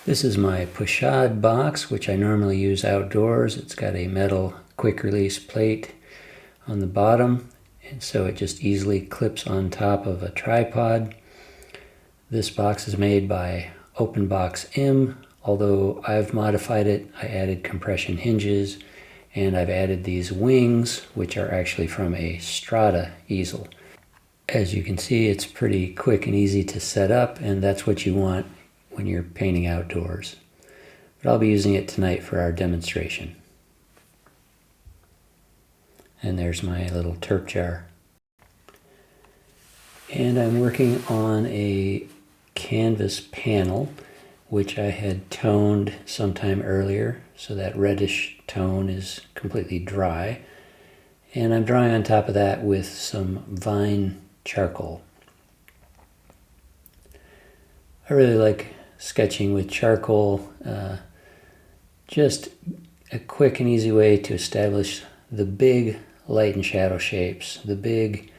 This is my pochade box, which I normally use outdoors. It's got a metal quick release plate on the bottom, and so it just easily clips on top of a tripod. This box is made by OpenBox M, although I've modified it. I added compression hinges, and I've added these wings, which are actually from a Strata easel. As you can see, it's pretty quick and easy to set up, and that's what you want when you're painting outdoors. But I'll be using it tonight for our demonstration. And there's my little turp jar. And I'm working on a canvas panel, which I had toned sometime earlier, so that reddish tone is completely dry. And I'm drawing on top of that with some vine charcoal. I really like sketching with charcoal, just a quick and easy way to establish the big light and shadow shapes, the big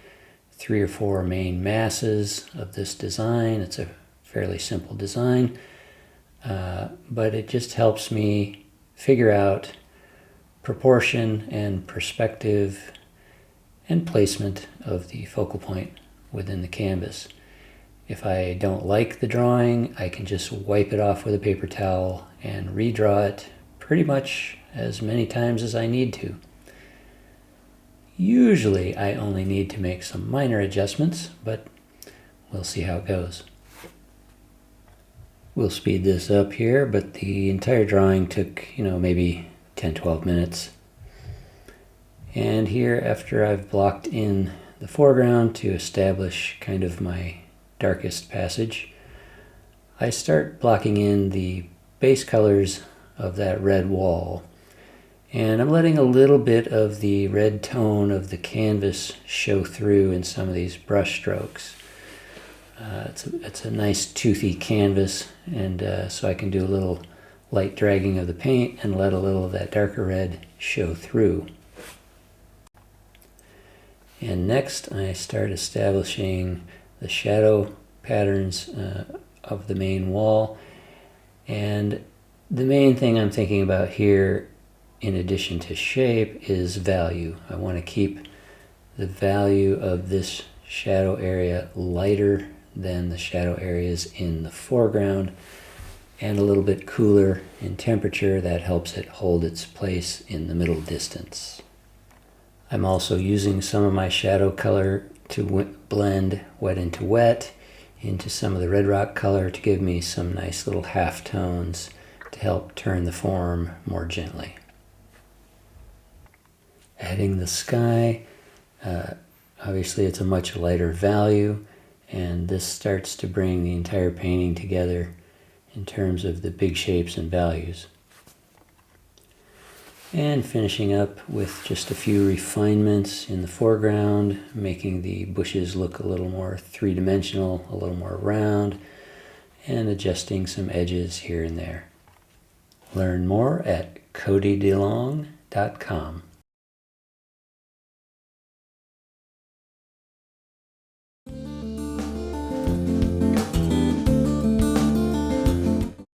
3 or 4 main masses of this design. It's a fairly simple design, but it just helps me figure out proportion and perspective and placement of the focal point within the canvas. If I don't like the drawing, I can just wipe it off with a paper towel and redraw it pretty much as many times as I need to. Usually I only need to make some minor adjustments, but we'll see how it goes. We'll speed this up here, but the entire drawing took, maybe 10-12 minutes. And here, after I've blocked in the foreground to establish kind of my darkest passage, I start blocking in the base colors of that red wall. And I'm letting a little bit of the red tone of the canvas show through in some of these brush strokes. It's a nice toothy canvas, and so I can do a little light dragging of the paint and let a little of that darker red show through. And next I start establishing the shadow patterns of the main wall. And the main thing I'm thinking about here, in addition to shape, is value. I want to keep the value of this shadow area lighter than the shadow areas in the foreground, and a little bit cooler in temperature. That helps it hold its place in the middle distance. I'm also using some of my shadow color to blend wet into wet into some of the red rock color to give me some nice little half tones to help turn the form more gently. Adding the sky, obviously it's a much lighter value, and this starts to bring the entire painting together in terms of the big shapes and values. And finishing up with just a few refinements in the foreground, making the bushes look a little more three-dimensional, a little more round, and adjusting some edges here and there. Learn more at CodyDeLong.com.